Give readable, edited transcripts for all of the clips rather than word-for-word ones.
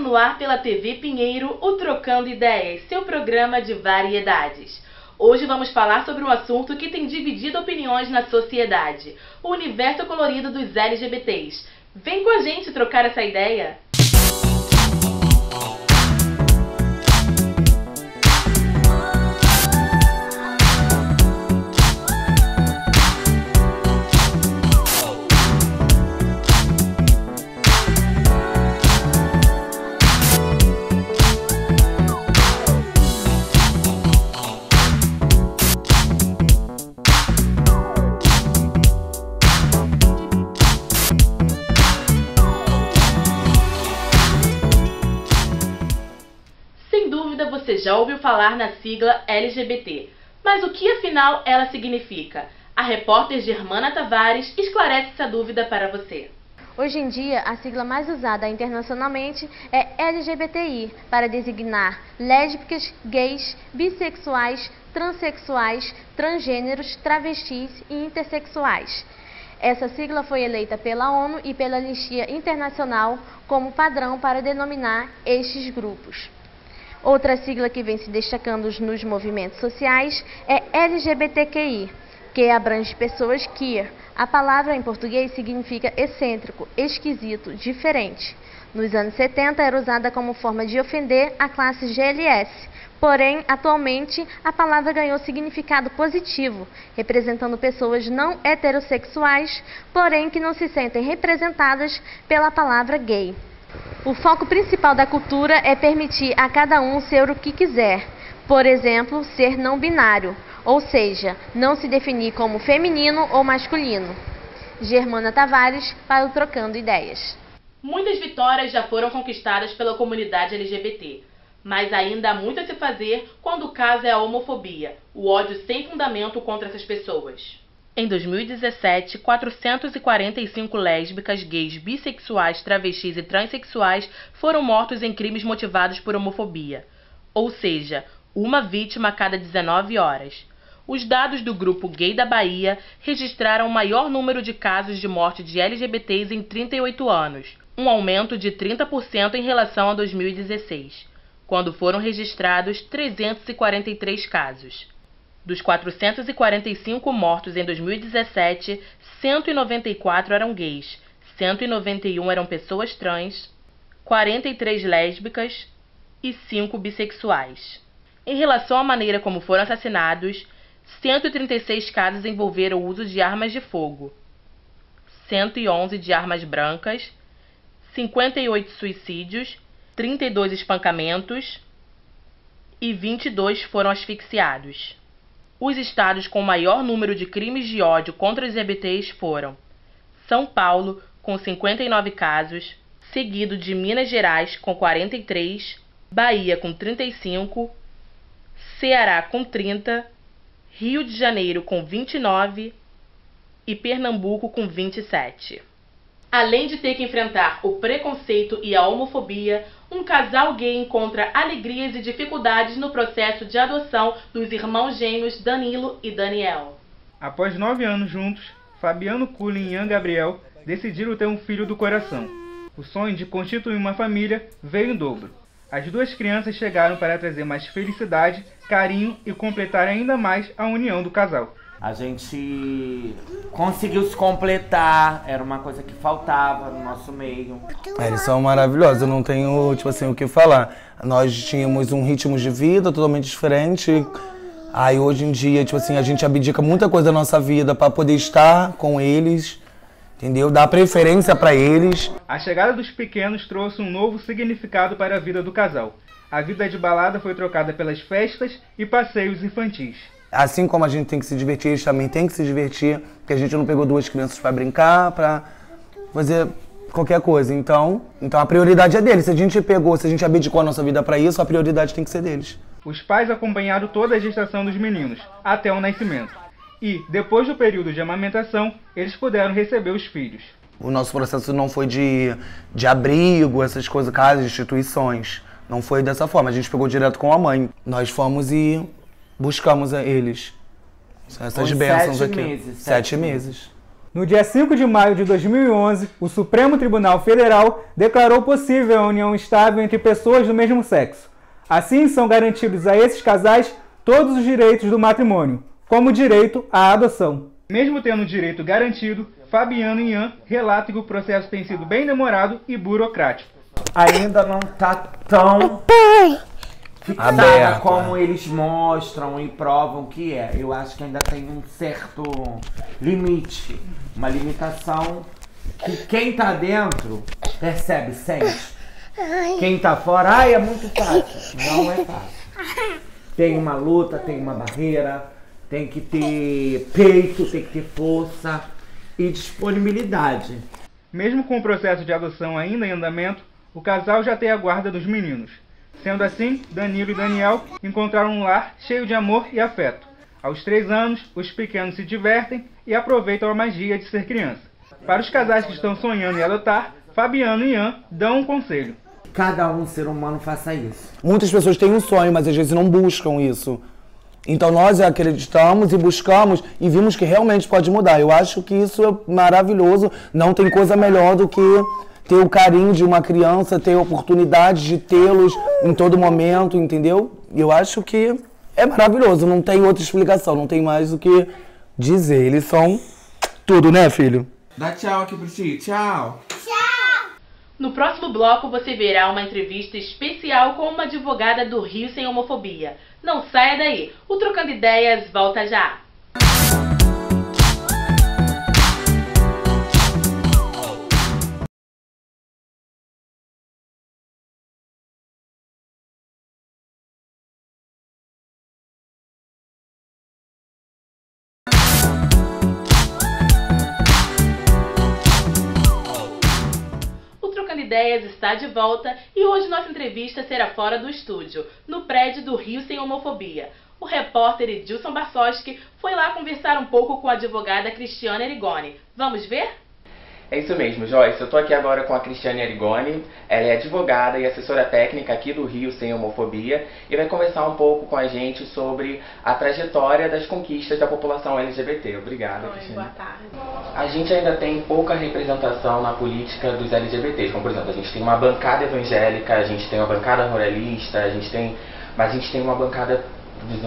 no ar pela TV Pinheiro, o Trocando Ideias, seu programa de variedades. Hoje vamos falar sobre um assunto que tem dividido opiniões na sociedade, o universo colorido dos LGBTs. Vem com a gente trocar essa ideia! Você já ouviu falar na sigla LGBT, mas o que afinal ela significa? A repórter Germana Tavares esclarece essa dúvida para você. Hoje em dia, a sigla mais usada internacionalmente é LGBTI, para designar lésbicas, gays, bissexuais, transexuais, transgêneros, travestis e intersexuais. Essa sigla foi eleita pela ONU e pela Anistia Internacional como padrão para denominar estes grupos. Outra sigla que vem se destacando nos movimentos sociais é LGBTQI, que abrange pessoas queer. A palavra em português significa excêntrico, esquisito, diferente. Nos anos 70 era usada como forma de ofender a classe GLS, porém, atualmente, a palavra ganhou significado positivo, representando pessoas não heterossexuais, porém que não se sentem representadas pela palavra gay. O foco principal da cultura é permitir a cada um ser o que quiser, por exemplo, ser não binário, ou seja, não se definir como feminino ou masculino. Germana Tavares para o Trocando Ideias. Muitas vitórias já foram conquistadas pela comunidade LGBT, mas ainda há muito a se fazer quando o caso é a homofobia, o ódio sem fundamento contra essas pessoas. Em 2017, 445 lésbicas, gays, bissexuais, travestis e transexuais foram mortos em crimes motivados por homofobia, ou seja, uma vítima a cada 19 horas. Os dados do Grupo Gay da Bahia registraram o maior número de casos de morte de LGBTs em 38 anos, um aumento de 30% em relação a 2016, quando foram registrados 343 casos. Dos 445 mortos em 2017, 194 eram gays, 191 eram pessoas trans, 43 lésbicas e 5 bissexuais. Em relação à maneira como foram assassinados, 136 casos envolveram o uso de armas de fogo, 111 de armas brancas, 58 suicídios, 32 espancamentos e 22 foram asfixiados. Os estados com maior número de crimes de ódio contra os LGBTs foram São Paulo, com 59 casos, seguido de Minas Gerais, com 43, Bahia, com 35, Ceará, com 30, Rio de Janeiro, com 29 e Pernambuco, com 27. Além de ter que enfrentar o preconceito e a homofobia, um casal gay encontra alegrias e dificuldades no processo de adoção dos irmãos gêmeos Danilo e Daniel. Após 9 anos juntos, Fabiano Cullen e Ian Gabriel decidiram ter um filho do coração. O sonho de constituir uma família veio em dobro. As duas crianças chegaram para trazer mais felicidade, carinho e completar ainda mais a união do casal. A gente conseguiu se completar, era uma coisa que faltava no nosso meio. Eles são maravilhosos, eu não tenho, tipo assim, o que falar. Nós tínhamos um ritmo de vida totalmente diferente. Aí hoje em dia, tipo assim, a gente abdica muita coisa da nossa vida para poder estar com eles, entendeu? Dar preferência para eles. A chegada dos pequenos trouxe um novo significado para a vida do casal. A vida de balada foi trocada pelas festas e passeios infantis. Assim como a gente tem que se divertir, eles também têm que se divertir, porque a gente não pegou duas crianças para brincar, para fazer qualquer coisa. Então a prioridade é deles. Se a gente abdicou a nossa vida para isso, a prioridade tem que ser deles. Os pais acompanharam toda a gestação dos meninos, até o nascimento. E, depois do período de amamentação, eles puderam receber os filhos. O nosso processo não foi de abrigo, essas coisas, casas, instituições. Não foi dessa forma, a gente pegou direto com a mãe. Nós fomos e buscamos eles. Essas bênçãos aqui. 7 meses. 7 meses. No dia 5 de maio de 2011, o Supremo Tribunal Federal declarou possível a união estável entre pessoas do mesmo sexo. Assim, são garantidos a esses casais todos os direitos do matrimônio, como o direito à adoção. Mesmo tendo o direito garantido, Fabiano e Ian relatam que o processo tem sido bem demorado e burocrático. Ainda não tá tão fixada Aberto, como eles mostram e provam que é. Eu acho que ainda tem um certo limite, uma limitação que quem tá dentro percebe, sente. Quem tá fora, é muito fácil. Não é fácil. Tem uma luta, tem uma barreira, tem que ter peito, tem que ter força e disponibilidade. Mesmo com o processo de adoção ainda em andamento, o casal já tem a guarda dos meninos. Sendo assim, Danilo e Daniel encontraram um lar cheio de amor e afeto. Aos 3 anos, os pequenos se divertem e aproveitam a magia de ser criança. Para os casais que estão sonhando em adotar, Fabiano e Ian dão um conselho. Cada um ser humano faça isso. Muitas pessoas têm um sonho, mas às vezes não buscam isso. Então nós acreditamos e buscamos e vimos que realmente pode mudar. Eu acho que isso é maravilhoso. Não tem coisa melhor do que ter o carinho de uma criança, ter a oportunidade de tê-los em todo momento, entendeu? Eu acho que é maravilhoso. Não tem outra explicação, não tem mais o que dizer. Eles são tudo, né, filho? Dá tchau aqui pro Ti. Tchau. No próximo bloco você verá uma entrevista especial com uma advogada do Rio Sem Homofobia. Não saia daí, o Trocando Ideias volta já! Ideias está de volta e hoje nossa entrevista será fora do estúdio, no prédio do Rio Sem Homofobia. O repórter Edilson Barsoski foi lá conversar um pouco com a advogada Cristiane Arigoni. Vamos ver? É isso mesmo, Joyce. Eu tô aqui agora com a Cristiane Arigoni. Ela é advogada e assessora técnica aqui do Rio Sem Homofobia e vai conversar um pouco com a gente sobre a trajetória das conquistas da população LGBT. Obrigada, Cristiane. Boa tarde. A gente ainda tem pouca representação na política dos LGBTs, como por exemplo, a gente tem uma bancada evangélica, a gente tem uma bancada ruralista, mas a gente tem uma bancada,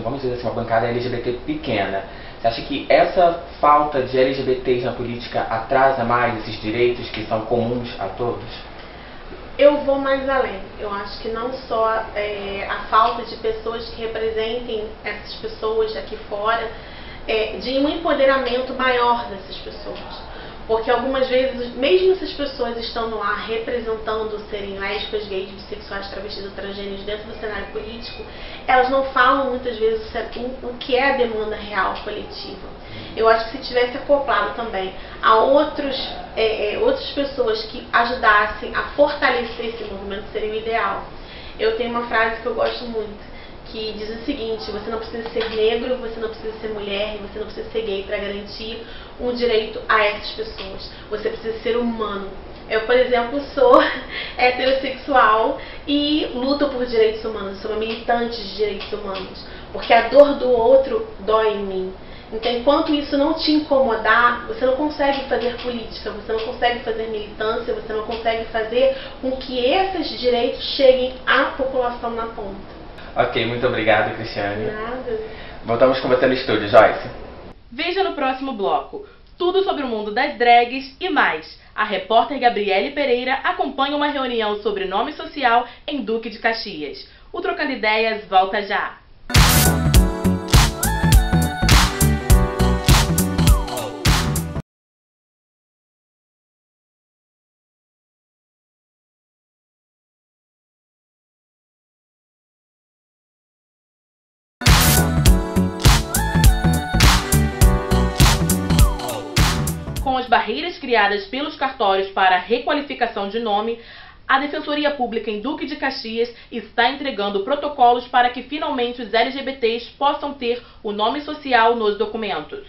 vamos dizer assim, uma bancada LGBT pequena. Você acha que essa falta de LGBTs na política atrasa mais esses direitos que são comuns a todos? Eu vou mais além. Eu acho que não só a falta de pessoas que representem essas pessoas aqui fora, de um empoderamento maior dessas pessoas. Porque algumas vezes, mesmo essas pessoas estando lá representando serem lésbicas, gays, bissexuais, travestis ou transgêneros dentro do cenário político, elas não falam muitas vezes o que é a demanda real coletiva. Eu acho que se tivesse acoplado também a outras pessoas que ajudassem a fortalecer esse movimento, seria o ideal. Eu tenho uma frase que eu gosto muito, que diz o seguinte: você não precisa ser negro, você não precisa ser mulher, você não precisa ser gay para garantir um direito a essas pessoas. Você precisa ser humano. Eu, por exemplo, sou heterossexual e luto por direitos humanos, sou uma militante de direitos humanos, porque a dor do outro dói em mim. Então, enquanto isso não te incomodar, você não consegue fazer política, você não consegue fazer militância, você não consegue fazer com que esses direitos cheguem à população na ponta. Ok, muito obrigado, Cristiane. Nada. Voltamos com você no estúdio, Joyce. Veja no próximo bloco. Tudo sobre o mundo das drags e mais. A repórter Gabriele Pereira acompanha uma reunião sobre nome social em Duque de Caxias. O Trocando Ideias volta já. Com as barreiras criadas pelos cartórios para a requalificação de nome, a Defensoria Pública em Duque de Caxias está entregando protocolos para que finalmente os LGBTs possam ter o nome social nos documentos.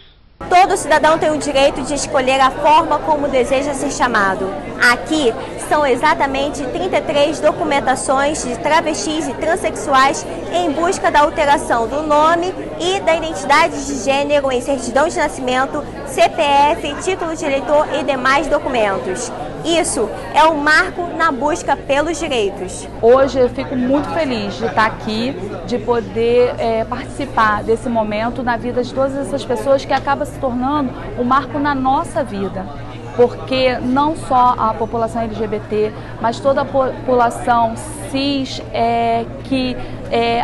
Todo cidadão tem o direito de escolher a forma como deseja ser chamado. Aqui são exatamente 33 documentações de travestis e transexuais em busca da alteração do nome e da identidade de gênero em certidão de nascimento, CPF, título de eleitor e demais documentos. Isso é um marco na busca pelos direitos. Hoje eu fico muito feliz de estar aqui, de poder participar desse momento na vida de todas essas pessoas que acaba se tornando um marco na nossa vida. Porque não só a população LGBT, mas toda a população cis que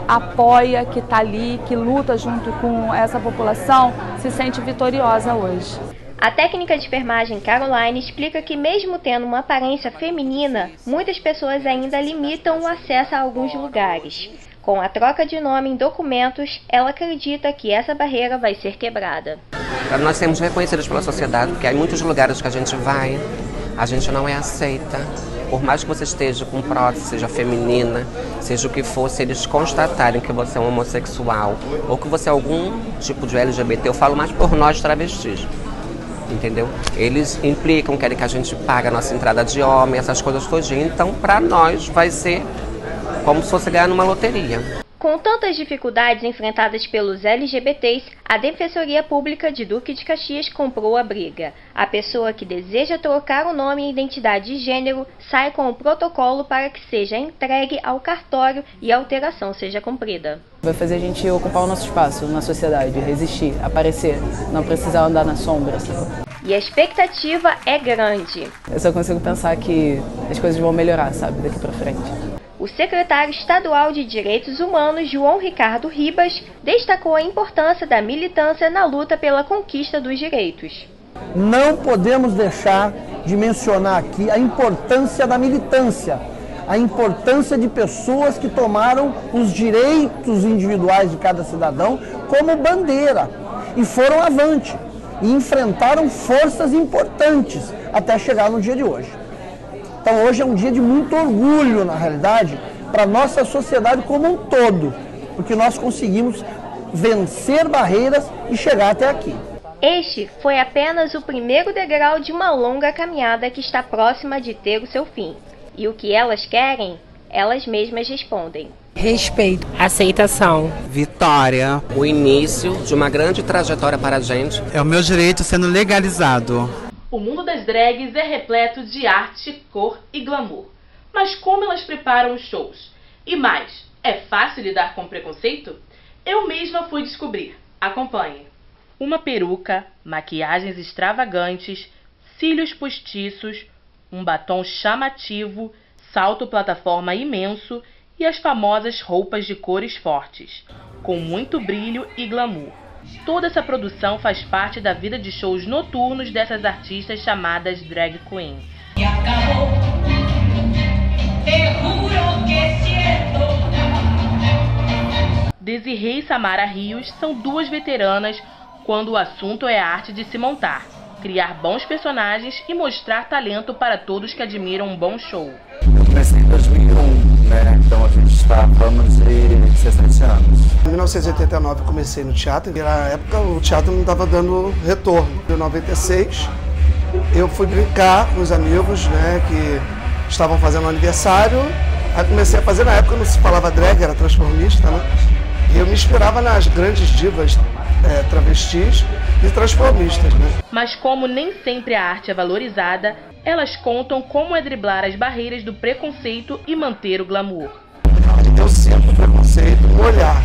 apoia, que está ali, que luta junto com essa população, se sente vitoriosa hoje. A técnica de enfermagem Caroline explica que mesmo tendo uma aparência feminina, muitas pessoas ainda limitam o acesso a alguns lugares. Com a troca de nome em documentos, ela acredita que essa barreira vai ser quebrada. Nós temos reconhecidos pela sociedade, porque há muitos lugares que a gente vai, a gente não é aceita. Por mais que você esteja com prótese, seja feminina, seja o que for, se eles constatarem que você é um homossexual ou que você é algum tipo de LGBT, eu falo mais por nós travestis. Entendeu? Eles implicam, querem que a gente pague a nossa entrada de homem, essas coisas todas. Então, para nós, vai ser como se fosse ganhar numa loteria. Com tantas dificuldades enfrentadas pelos LGBTs, a Defensoria Pública de Duque de Caxias comprou a briga. A pessoa que deseja trocar o nome e identidade de gênero sai com o protocolo para que seja entregue ao cartório e a alteração seja cumprida. Vai fazer a gente ocupar o nosso espaço na sociedade, resistir, aparecer, não precisar andar na sombra. E a expectativa é grande. Eu só consigo pensar que as coisas vão melhorar, sabe, daqui para frente. O secretário estadual de Direitos Humanos, João Ricardo Ribas, destacou a importância da militância na luta pela conquista dos direitos. Não podemos deixar de mencionar aqui a importância da militância, a importância de pessoas que tomaram os direitos individuais de cada cidadão como bandeira e foram avante e enfrentaram forças importantes até chegar no dia de hoje. Então hoje é um dia de muito orgulho, na realidade, para a nossa sociedade como um todo, porque nós conseguimos vencer barreiras e chegar até aqui. Este foi apenas o primeiro degrau de uma longa caminhada que está próxima de ter o seu fim. E o que elas querem, elas mesmas respondem. Respeito, aceitação, vitória, o início de uma grande trajetória para a gente. É o meu direito sendo legalizado. O mundo das drags é repleto de arte, cor e glamour. Mas como elas preparam os shows? E mais, é fácil lidar com preconceito? Eu mesma fui descobrir. Acompanhe. Uma peruca, maquiagens extravagantes, cílios postiços, um batom chamativo, salto plataforma imenso e as famosas roupas de cores fortes, com muito brilho e glamour. Toda essa produção faz parte da vida de shows noturnos dessas artistas chamadas drag queens. Desirê e Samara Rios são duas veteranas quando o assunto é a arte de se montar, criar bons personagens e mostrar talento para todos que admiram um bom show. Eu comecei em 2001, né? Então a gente está falando de 17 anos. Em 1989 comecei no teatro, e na época o teatro não estava dando retorno. Em 96 eu fui brincar com os amigos, né, que estavam fazendo aniversário. Aí comecei a fazer, na época não se falava drag, era transformista, né? E eu me inspirava nas grandes divas travestis e transformistas, né? Mas como nem sempre a arte é valorizada, elas contam como é driblar as barreiras do preconceito e manter o glamour. Eu sinto preconceito no olhar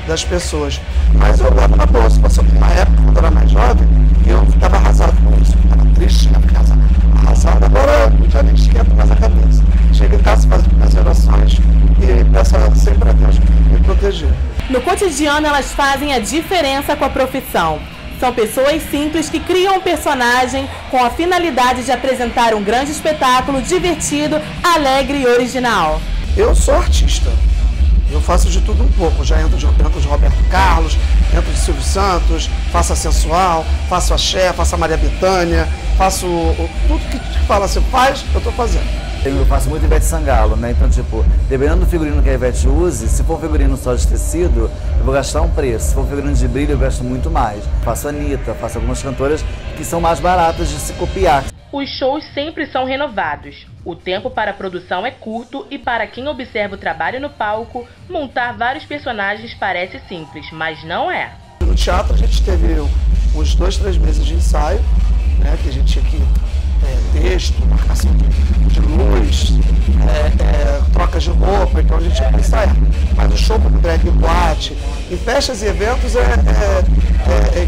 das pessoas, mas eu levo na boa. Se fosse uma época, quando eu era mais jovem, eu ficava arrasado com isso. Eu ficava triste, na casa arrasado. Agora eu já nem esquento mais a cabeça. Chego em casa, faço minhas orações e peço sempre a Deus me proteger. No cotidiano, elas fazem a diferença com a profissão. São pessoas simples que criam um personagem com a finalidade de apresentar um grande espetáculo divertido, alegre e original. Eu sou artista. Eu faço de tudo um pouco. Já entro de Roberto Carlos, entro de Silvio Santos, faço a sensual, faço a axé, faço a Maria Bethânia, faço tudo que fala assim, faz, eu estou fazendo. Eu faço muito Ivete Sangalo, né? Então, tipo, dependendo do figurino que a Ivete use, se for um figurino só de tecido, eu vou gastar um preço. Se for um figurino de brilho, eu gasto muito mais. Faço a Anitta, faço algumas cantoras que são mais baratas de se copiar. Os shows sempre são renovados. O tempo para a produção é curto e para quem observa o trabalho no palco, montar vários personagens parece simples, mas não é. No teatro a gente teve uns 2, 3 meses de ensaio, né, que a gente tinha que texto, marcação de luz, troca de roupa, então a gente tinha que ensaiar. Mas o show como drag em boate, em festas e eventos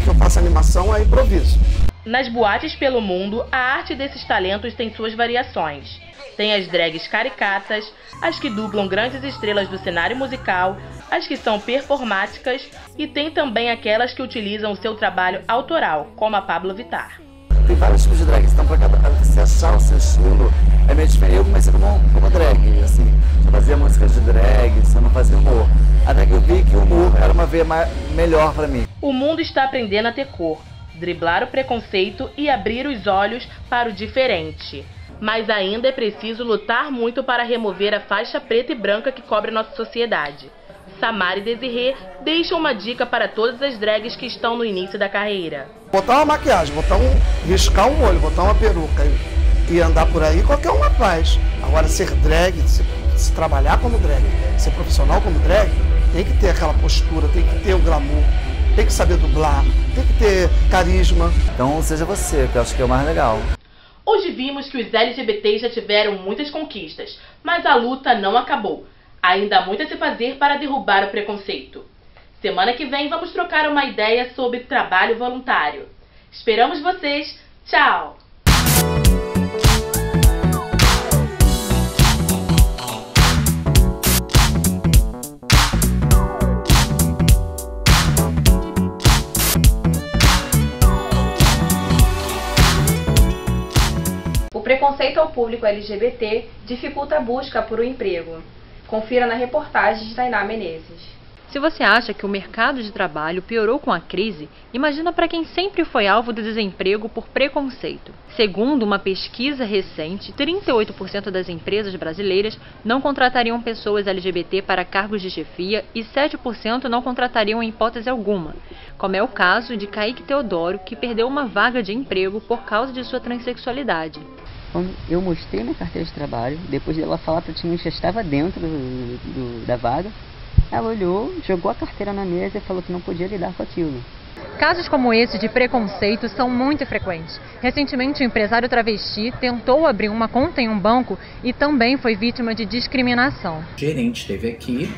que eu faço animação, é improviso. Nas boates pelo mundo, a arte desses talentos tem suas variações. Tem as drags caricatas, as que dublam grandes estrelas do cenário musical, as que são performáticas e tem também aquelas que utilizam o seu trabalho autoral, como a Pabllo Vittar. Tem vários tipos de drag, então para cada você achar o seu estilo é meio diferente. Eu comecei como drag, assim, eu fazia músicas de drag, só não fazia humor. Até que eu vi que o humor era uma veia melhor para mim. O mundo está aprendendo a ter cor, driblar o preconceito e abrir os olhos para o diferente. Mas ainda é preciso lutar muito para remover a faixa preta e branca que cobre nossa sociedade. Samara e Desirê deixam uma dica para todas as drags que estão no início da carreira. Botar uma maquiagem, riscar um olho, botar uma peruca e andar por aí, qualquer um faz. Agora, ser drag, se trabalhar como drag, ser profissional como drag, tem que ter aquela postura, tem que ter o glamour, tem que saber dublar, tem que ter carisma. Então seja você, que eu acho que é o mais legal. Hoje vimos que os LGBTs já tiveram muitas conquistas, mas a luta não acabou. Ainda há muito a se fazer para derrubar o preconceito. Semana que vem vamos trocar uma ideia sobre trabalho voluntário. Esperamos vocês. Tchau! O preconceito ao público LGBT dificulta a busca por um emprego. Confira na reportagem de Tainá Menezes. Se você acha que o mercado de trabalho piorou com a crise, imagina para quem sempre foi alvo do desemprego por preconceito. Segundo uma pesquisa recente, 38% das empresas brasileiras não contratariam pessoas LGBT para cargos de chefia e 7% não contratariam em hipótese alguma, como é o caso de Kaique Teodoro, que perdeu uma vaga de emprego por causa de sua transexualidade. Quando eu mostrei minha carteira de trabalho, depois dela falar para mim que já estava dentro da vaga, ela olhou, jogou a carteira na mesa e falou que não podia lidar com aquilo. Casos como esse de preconceito são muito frequentes. Recentemente, um empresário travesti tentou abrir uma conta em um banco e também foi vítima de discriminação. O gerente esteve aqui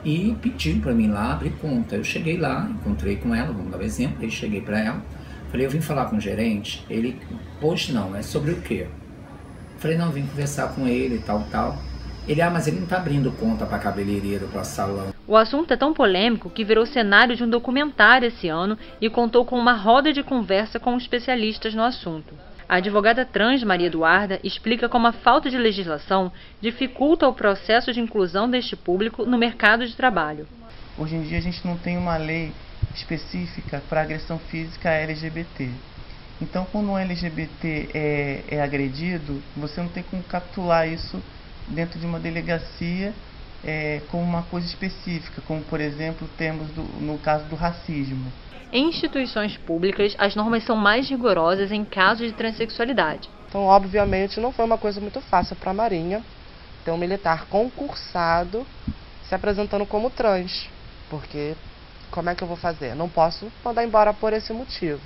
e pediu para mim lá abrir conta. Eu cheguei lá, encontrei com ela, vamos dar um exemplo, aí cheguei para ela, falei, eu vim falar com o gerente, ele, pois não, é sobre o quê? Falei, não, vim conversar com ele e tal. Ele, mas ele não tá abrindo conta para cabeleireiro, para salão. O assunto é tão polêmico que virou cenário de um documentário esse ano e contou com uma roda de conversa com especialistas no assunto. A advogada trans Maria Eduarda explica como a falta de legislação dificulta o processo de inclusão deste público no mercado de trabalho. Hoje em dia a gente não tem uma lei específica para agressão física LGBT. Então, quando um LGBT é agredido, você não tem como capturar isso dentro de uma delegacia como uma coisa específica, como, por exemplo, temos no caso do racismo. Em instituições públicas, as normas são mais rigorosas em casos de transexualidade. Então, obviamente, não foi uma coisa muito fácil para a Marinha ter um militar concursado se apresentando como trans, porque como é que eu vou fazer? Não posso mandar embora por esse motivo.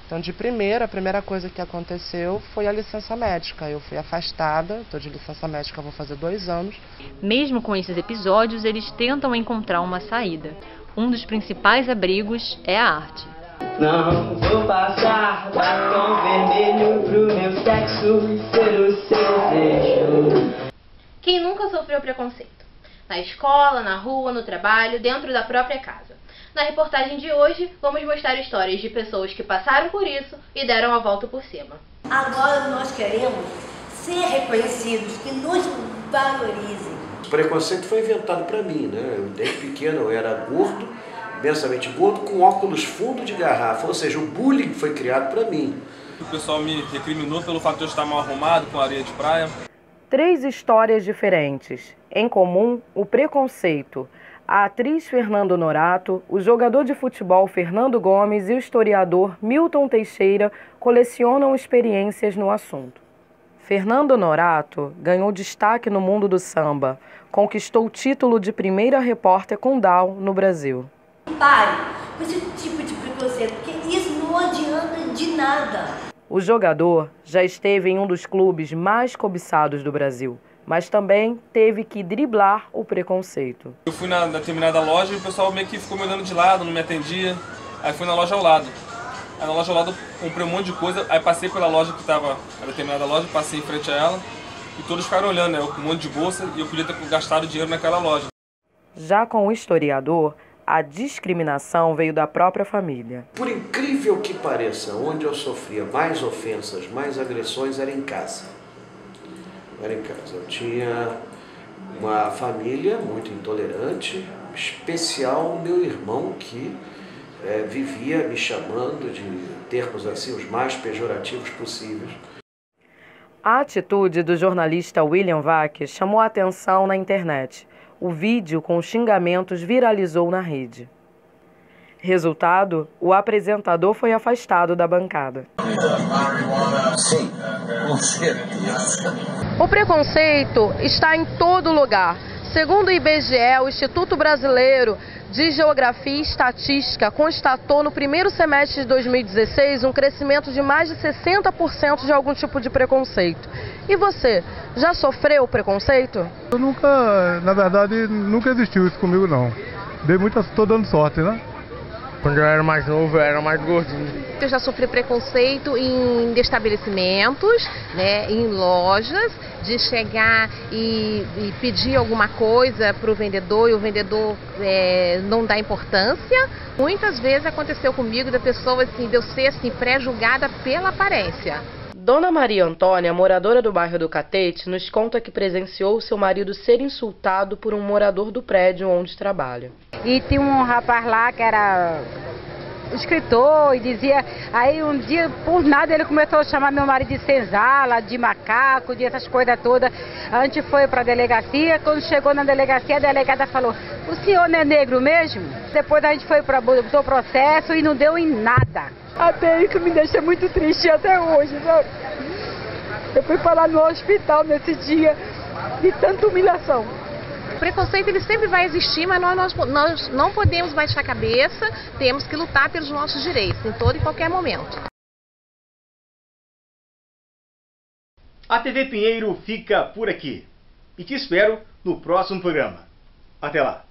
Então, a primeira coisa que aconteceu foi a licença médica. Eu fui afastada, estou de licença médica, vou fazer 2 anos. Mesmo com esses episódios, eles tentam encontrar uma saída. Um dos principais abrigos é a arte. Não vou passar batom vermelho pro meu sexo ser o seu desejo. Quem nunca sofreu preconceito? Na escola, na rua, no trabalho, dentro da própria casa. Na reportagem de hoje, vamos mostrar histórias de pessoas que passaram por isso e deram a volta por cima. Agora nós queremos ser reconhecidos, que nos valorizem. O preconceito foi inventado para mim, né? Desde pequeno eu era gordo, imensamente gordo, com óculos fundo de garrafa, ou seja, o bullying foi criado para mim. O pessoal me recriminou pelo fato de eu estar mal arrumado, com areia de praia. 3 histórias diferentes. Em comum, o preconceito. A atriz Fernanda Honorato, o jogador de futebol Fernando Gomes e o historiador Milton Teixeira colecionam experiências no assunto. Fernanda Honorato ganhou destaque no mundo do samba, conquistou o título de primeira repórter com Down no Brasil. Pare com esse tipo de preconceito, porque isso não adianta de nada. O jogador já esteve em um dos clubes mais cobiçados do Brasil, mas também teve que driblar o preconceito. Eu fui na determinada loja e o pessoal meio que ficou me olhando de lado, não me atendia. Aí fui na loja ao lado. Aí na loja ao lado comprei um monte de coisa, aí passei pela loja que estava, a determinada loja, passei em frente a ela e todos ficaram olhando, né? Eu com um monte de bolsa e eu podia ter gastado dinheiro naquela loja. Já com o historiador, a discriminação veio da própria família. Por incrível que pareça, onde eu sofria mais ofensas, mais agressões, era em casa. Era em casa. Eu tinha uma família muito intolerante, especial meu irmão que vivia me chamando de termos assim os mais pejorativos possíveis. A atitude do jornalista William Vac chamou a atenção na internet. O vídeo com xingamentos viralizou na rede. Resultado, o apresentador foi afastado da bancada. O preconceito está em todo lugar. Segundo o IBGE, o Instituto Brasileiro de Geografia e Estatística constatou no primeiro semestre de 2016 um crescimento de mais de 60% de algum tipo de preconceito. E você, já sofreu preconceito? Eu nunca, na verdade, nunca existiu isso comigo não. Tô dando sorte, né? Quando eu era mais novo, eu era mais gordinho. Eu já sofri preconceito em estabelecimentos, né, em lojas, de chegar e pedir alguma coisa para o vendedor e o vendedor não dá importância. Muitas vezes aconteceu comigo da pessoa assim, de eu ser assim, pré-julgada pela aparência. Dona Maria Antônia, moradora do bairro do Catete, nos conta que presenciou seu marido ser insultado por um morador do prédio onde trabalha. E tinha um rapaz lá que era escritor e dizia, aí um dia por nada ele começou a chamar meu marido de senzala, de macaco, de essas coisas todas. A gente foi para a delegacia, quando chegou na delegacia a delegada falou, o senhor não é negro mesmo? Depois a gente foi para o processo e não deu em nada. Até isso me deixa muito triste até hoje, sabe? Eu fui parar no hospital nesse dia de tanta humilhação. O preconceito ele sempre vai existir, mas nós não podemos baixar a cabeça, temos que lutar pelos nossos direitos em todo e qualquer momento. A TV Pinheiro fica por aqui e te espero no próximo programa. Até lá!